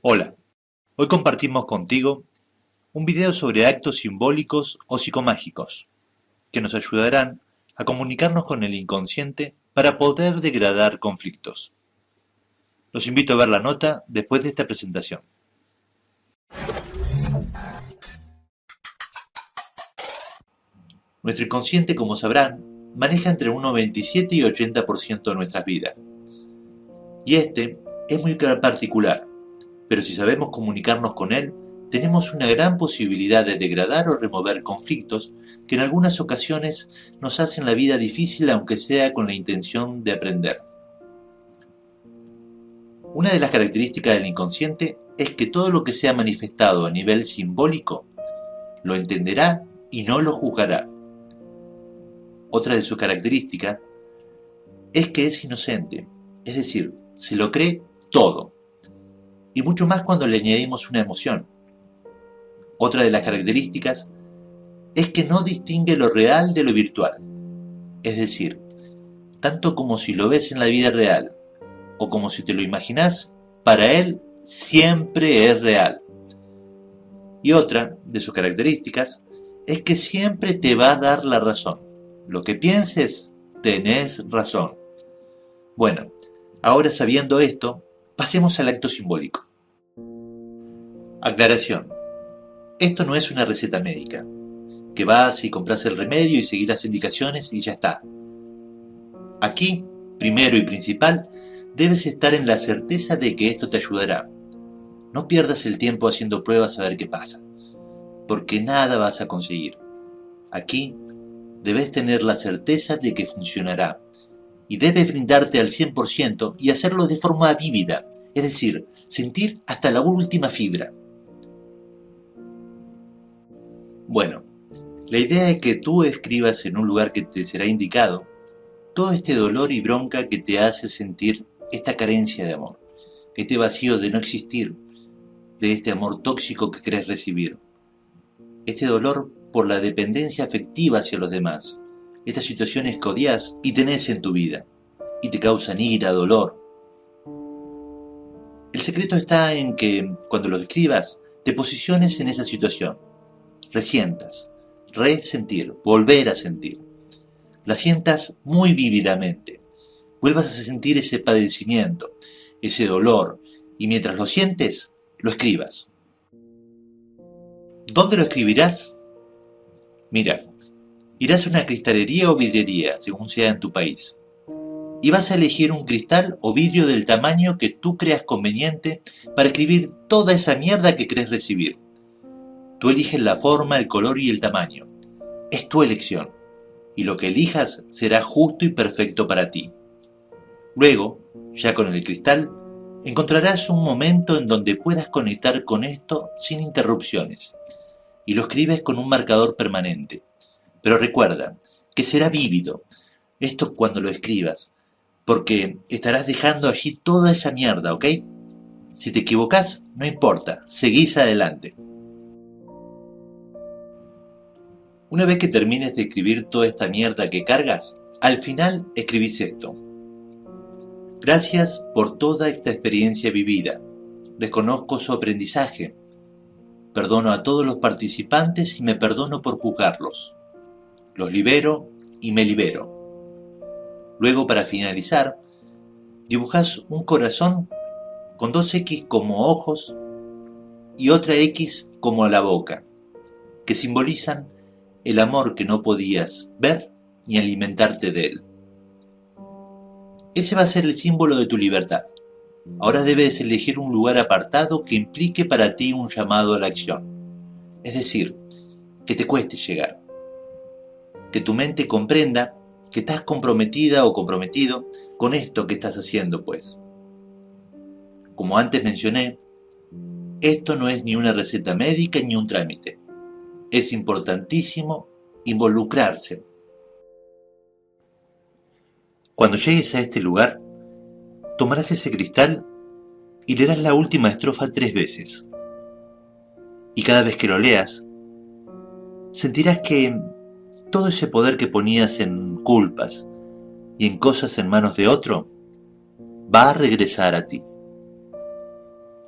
Hola, hoy compartimos contigo un video sobre actos simbólicos o psicomágicos que nos ayudarán a comunicarnos con el inconsciente para poder degradar conflictos. Los invito a ver la nota después de esta presentación. Nuestro inconsciente, como sabrán, maneja entre un 97 y 80% de nuestras vidas. Y este es muy particular, pero si sabemos comunicarnos con él, tenemos una gran posibilidad de degradar o remover conflictos que en algunas ocasiones nos hacen la vida difícil, aunque sea con la intención de aprender. Una de las características del inconsciente es que todo lo que sea manifestado a nivel simbólico lo entenderá y no lo juzgará. Otra de sus características es que es inocente, es decir, se lo cree todo, y mucho más cuando le añadimos una emoción. Otra de las características es que no distingue lo real de lo virtual, es decir, tanto como si lo ves en la vida real o como si te lo imaginas, para él siempre es real. Y otra de sus características es que siempre te va a dar la razón. Lo que pienses, tenés razón. Bueno, ahora sabiendo esto, pasemos al acto simbólico. Aclaración. Esto no es una receta médica, que vas y compras el remedio y seguís las indicaciones y ya está. Aquí, primero y principal, debes estar en la certeza de que esto te ayudará. No pierdas el tiempo haciendo pruebas a ver qué pasa, porque nada vas a conseguir. Aquí debes tener la certeza de que funcionará, y debes brindarte al 100% y hacerlo de forma vívida, es decir, sentir hasta la última fibra. Bueno, la idea es que tú escribas en un lugar que te será indicado todo este dolor y bronca que te hace sentir esta carencia de amor, este vacío de no existir, de este amor tóxico que crees recibir, este dolor por la dependencia afectiva hacia los demás, estas situaciones que odias y tenés en tu vida, y te causan ira, dolor. El secreto está en que, cuando lo escribas, te posiciones en esa situación, resientas, resentir, volver a sentir, la sientas muy vívidamente, vuelvas a sentir ese padecimiento, ese dolor, y mientras lo sientes, lo escribas. ¿Dónde lo escribirás? Mira, irás a una cristalería o vidriería, según sea en tu país, y vas a elegir un cristal o vidrio del tamaño que tú creas conveniente para escribir toda esa mierda que crees recibir. Tú eliges la forma, el color y el tamaño. Es tu elección, y lo que elijas será justo y perfecto para ti. Luego, ya con el cristal, encontrarás un momento en donde puedas conectar con esto sin interrupciones, y lo escribes con un marcador permanente. Pero recuerda que será vívido, esto cuando lo escribas, porque estarás dejando allí toda esa mierda, ¿ok? Si te equivocás, no importa, seguís adelante. Una vez que termines de escribir toda esta mierda que cargas, al final escribís esto. Gracias por toda esta experiencia vivida. Reconozco su aprendizaje. Perdono a todos los participantes y me perdono por juzgarlos. Los libero y me libero. Luego, para finalizar, dibujás un corazón con dos X como ojos y otra X como la boca, que simbolizan el amor que no podías ver ni alimentarte de él. Ese va a ser el símbolo de tu libertad. Ahora debes elegir un lugar apartado que implique para ti un llamado a la acción. Es decir, que te cueste llegar. Que tu mente comprenda que estás comprometida o comprometido con esto que estás haciendo, pues. Como antes mencioné, esto no es ni una receta médica ni un trámite. Es importantísimo involucrarse. Cuando llegues a este lugar, tomarás ese cristal y leerás la última estrofa 3 veces. Y cada vez que lo leas, sentirás que todo ese poder que ponías en culpas y en cosas en manos de otro, va a regresar a ti.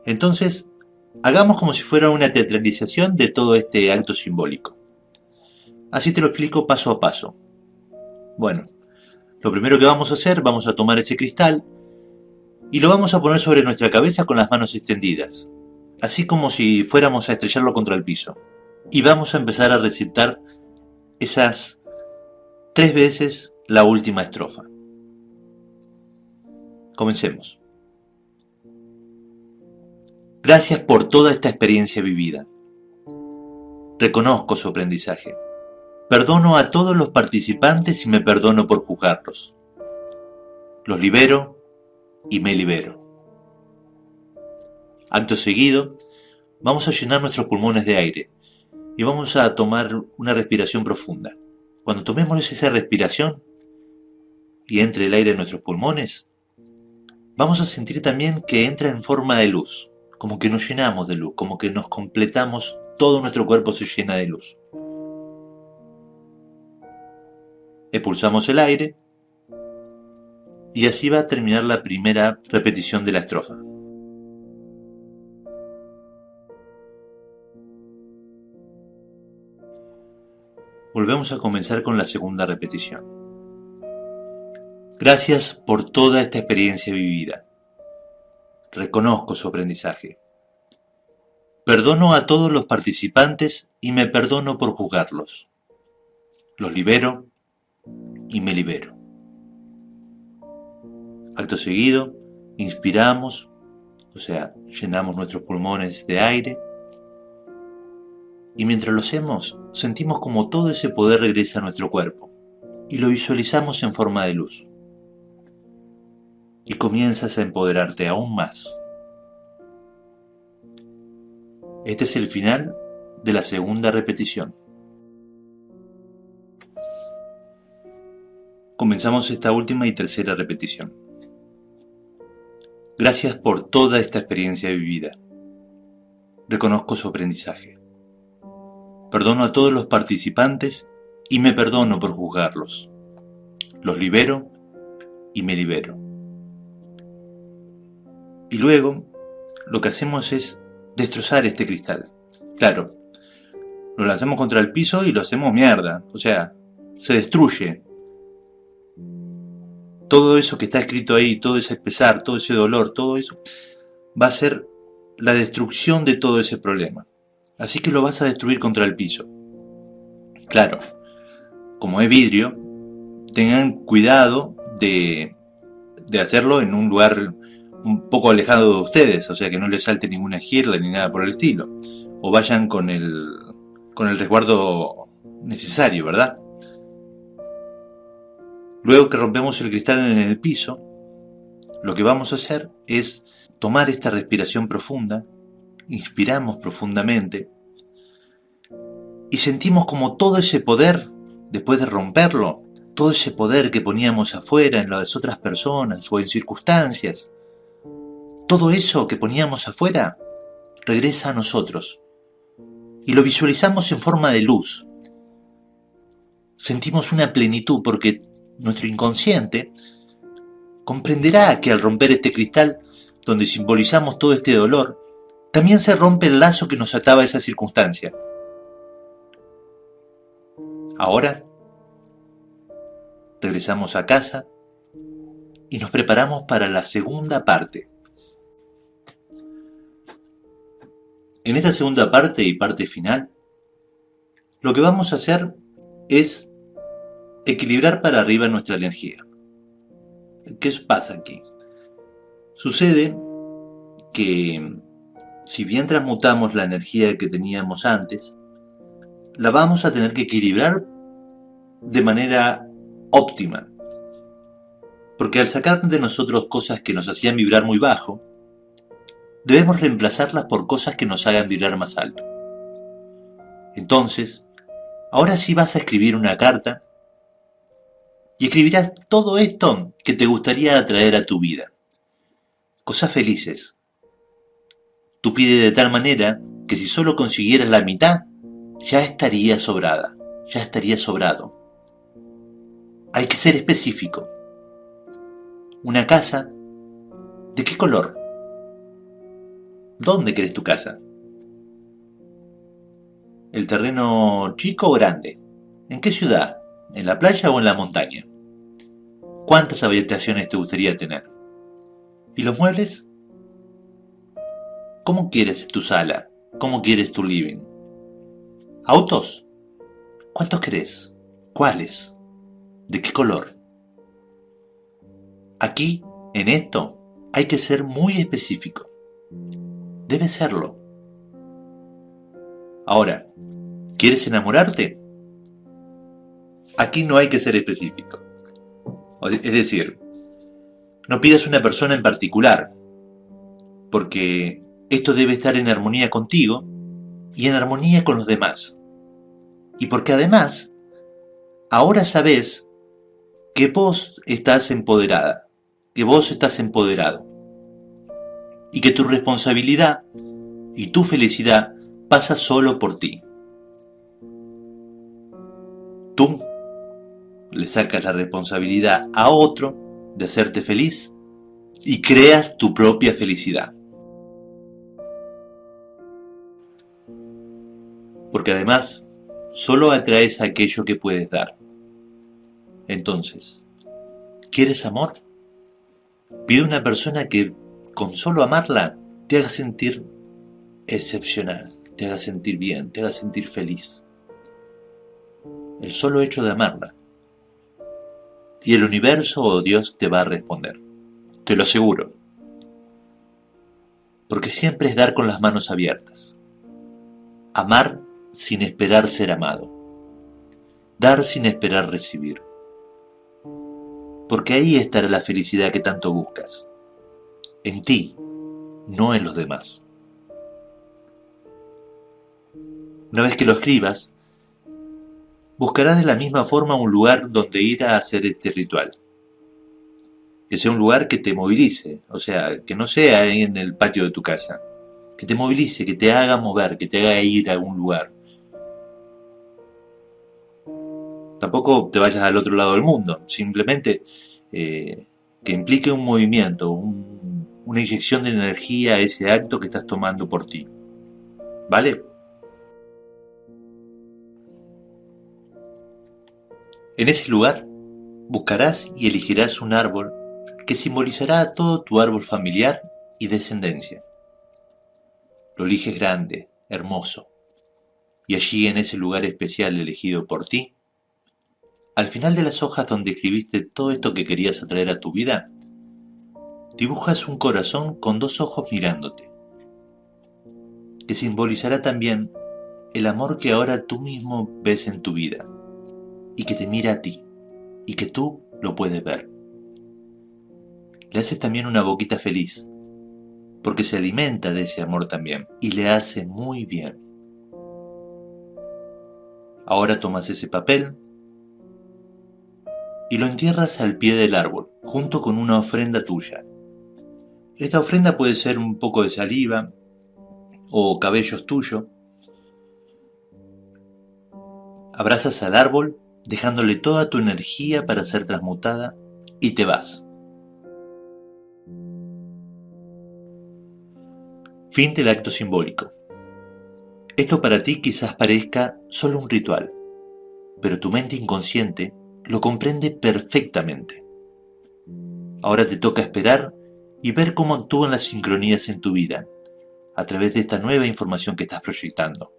Entonces, hagamos como si fuera una teatralización de todo este acto simbólico. Así te lo explico paso a paso. Bueno, lo primero que vamos a hacer, vamos a tomar ese cristal y lo vamos a poner sobre nuestra cabeza con las manos extendidas, así como si fuéramos a estrellarlo contra el piso. Y vamos a empezar a recitar esas 3 veces la última estrofa. Comencemos. Gracias por toda esta experiencia vivida. Reconozco su aprendizaje. Perdono a todos los participantes y me perdono por juzgarlos. Los libero y me libero. Acto seguido, vamos a llenar nuestros pulmones de aire y vamos a tomar una respiración profunda. Cuando tomemos esa respiración y entre el aire en nuestros pulmones, vamos a sentir también que entra en forma de luz, como que nos llenamos de luz, como que nos completamos, todo nuestro cuerpo se llena de luz. Expulsamos el aire y así va a terminar la primera repetición de la estrofa. Volvemos a comenzar con la segunda repetición. Gracias por toda esta experiencia vivida. Reconozco su aprendizaje. Perdono a todos los participantes y me perdono por juzgarlos. Los libero y me libero. Acto seguido, inspiramos, o sea, llenamos nuestros pulmones de aire y mientras lo hacemos, sentimos como todo ese poder regresa a nuestro cuerpo y lo visualizamos en forma de luz. Y comienzas a empoderarte aún más. Este es el final de la segunda repetición. Comenzamos esta última y tercera repetición. Gracias por toda esta experiencia vivida. Reconozco su aprendizaje. Perdono a todos los participantes y me perdono por juzgarlos. Los libero y me libero. Y luego, lo que hacemos es destrozar este cristal. Claro, lo lanzamos contra el piso y lo hacemos mierda. O sea, se destruye. Todo eso que está escrito ahí, todo ese pesar, todo ese dolor, todo eso, va a ser la destrucción de todo ese problema. Así que lo vas a destruir contra el piso. Claro, como es vidrio, tengan cuidado de hacerlo en un lugar un poco alejado de ustedes, o sea que no les salte ninguna esquirla ni nada por el estilo. O vayan con el resguardo necesario, ¿verdad? Luego que rompemos el cristal en el piso, lo que vamos a hacer es tomar esta respiración profunda, inspiramos profundamente y sentimos como todo ese poder, después de romperlo, todo ese poder que poníamos afuera en las otras personas o en circunstancias, todo eso que poníamos afuera regresa a nosotros y lo visualizamos en forma de luz. Sentimos una plenitud porque nuestro inconsciente comprenderá que al romper este cristal, donde simbolizamos todo este dolor, también se rompe el lazo que nos ataba a esa circunstancia. Ahora, regresamos a casa y nos preparamos para la segunda parte. En esta segunda parte y parte final, lo que vamos a hacer es equilibrar para arriba nuestra energía. ¿Qué pasa aquí? Sucede que si bien transmutamos la energía que teníamos antes, la vamos a tener que equilibrar de manera óptima. Porque al sacar de nosotros cosas que nos hacían vibrar muy bajo, debemos reemplazarlas por cosas que nos hagan vibrar más alto. Entonces, ahora sí vas a escribir una carta y escribirás todo esto que te gustaría atraer a tu vida. Cosas felices. Tú pides de tal manera que si solo consiguieras la mitad, ya estaría sobrada, ya estaría sobrado. Hay que ser específico. Una casa, ¿de qué color? ¿Dónde querés tu casa? ¿El terreno chico o grande? ¿En qué ciudad? ¿En la playa o en la montaña? ¿Cuántas habitaciones te gustaría tener? ¿Y los muebles? ¿Cómo quieres tu sala? ¿Cómo quieres tu living? ¿Autos? ¿Cuántos querés? ¿Cuáles? ¿De qué color? Aquí, en esto, hay que ser muy específico. Debe serlo. Ahora, ¿quieres enamorarte? Aquí no hay que ser específico. Es decir, no pidas una persona en particular, porque esto debe estar en armonía contigo y en armonía con los demás. Y porque además, ahora sabes que vos estás empoderada, que vos estás empoderado, y que tu responsabilidad y tu felicidad pasa solo por ti. Tú le sacas la responsabilidad a otro de hacerte feliz y creas tu propia felicidad. Porque además, solo atraes aquello que puedes dar. Entonces, ¿quieres amor? Pide a una persona que con solo amarla te haga sentir excepcional, te haga sentir bien, te haga sentir feliz. El solo hecho de amarla. Y el universo o Dios te va a responder. Te lo aseguro. Porque siempre es dar con las manos abiertas. Amar sin esperar ser amado. Dar sin esperar recibir. Porque ahí estará la felicidad que tanto buscas. En ti, no en los demás. Una vez que lo escribas, buscarás de la misma forma un lugar donde ir a hacer este ritual. Que sea un lugar que te movilice, o sea, que no sea ahí en el patio de tu casa. Que te movilice, que te haga mover, que te haga ir a algún lugar. Tampoco te vayas al otro lado del mundo, simplemente que implique un movimiento, una inyección de energía a ese acto que estás tomando por ti. ¿Vale? En ese lugar buscarás y elegirás un árbol que simbolizará todo tu árbol familiar y descendencia. Lo eliges grande, hermoso, y allí en ese lugar especial elegido por ti, al final de las hojas donde escribiste todo esto que querías atraer a tu vida, dibujas un corazón con dos ojos mirándote, que simbolizará también el amor que ahora tú mismo ves en tu vida, y que te mira a ti, y que tú lo puedes ver. Le haces también una boquita feliz, porque se alimenta de ese amor también, y le hace muy bien. Ahora tomas ese papel y lo entierras al pie del árbol, junto con una ofrenda tuya. Esta ofrenda puede ser un poco de saliva o cabellos tuyos. Abrazas al árbol, dejándole toda tu energía para ser transmutada, y te vas. Fin del acto simbólico. Esto para ti quizás parezca solo un ritual, pero tu mente inconsciente lo comprende perfectamente. Ahora te toca esperar y ver cómo actúan las sincronías en tu vida, a través de esta nueva información que estás proyectando.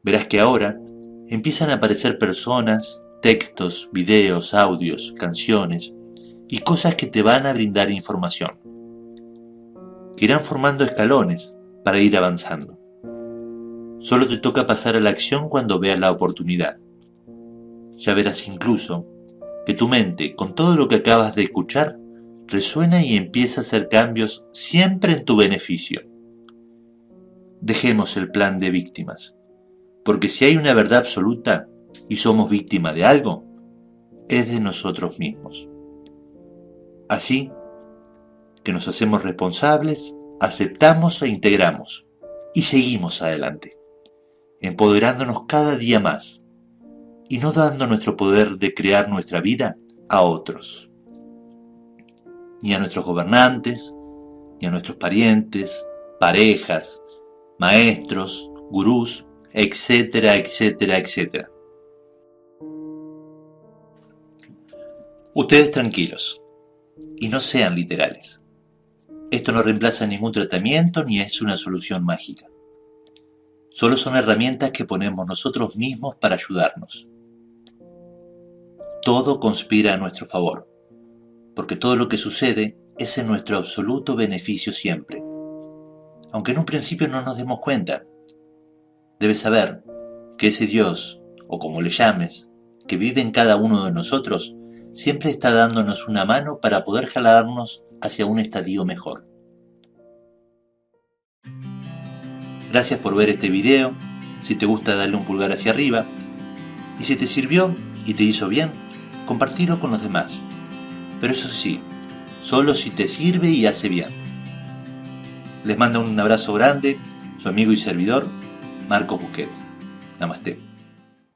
Verás que ahora empiezan a aparecer personas, textos, videos, audios, canciones y cosas que te van a brindar información, que irán formando escalones para ir avanzando. Solo te toca pasar a la acción cuando veas la oportunidad. Ya verás incluso que tu mente, con todo lo que acabas de escuchar, resuena y empieza a hacer cambios siempre en tu beneficio. Dejemos el plan de víctimas, porque si hay una verdad absoluta y somos víctimas de algo, es de nosotros mismos. Así que nos hacemos responsables, aceptamos e integramos y seguimos adelante, empoderándonos cada día más y no dando nuestro poder de crear nuestra vida a otros, ni a nuestros gobernantes, ni a nuestros parientes, parejas, maestros, gurús, etcétera, etcétera, etcétera. Ustedes tranquilos y no sean literales. Esto no reemplaza ningún tratamiento ni es una solución mágica. Solo son herramientas que ponemos nosotros mismos para ayudarnos. Todo conspira a nuestro favor, porque todo lo que sucede es en nuestro absoluto beneficio siempre. Aunque en un principio no nos demos cuenta, debes saber que ese Dios, o como le llames, que vive en cada uno de nosotros, siempre está dándonos una mano para poder jalarnos hacia un estadio mejor. Gracias por ver este video. Si te gusta, dale un pulgar hacia arriba. Y si te sirvió y te hizo bien, compartilo con los demás. Pero eso sí, solo si te sirve y hace bien. Les mando un abrazo grande, su amigo y servidor, Marcos Busquets. Namaste.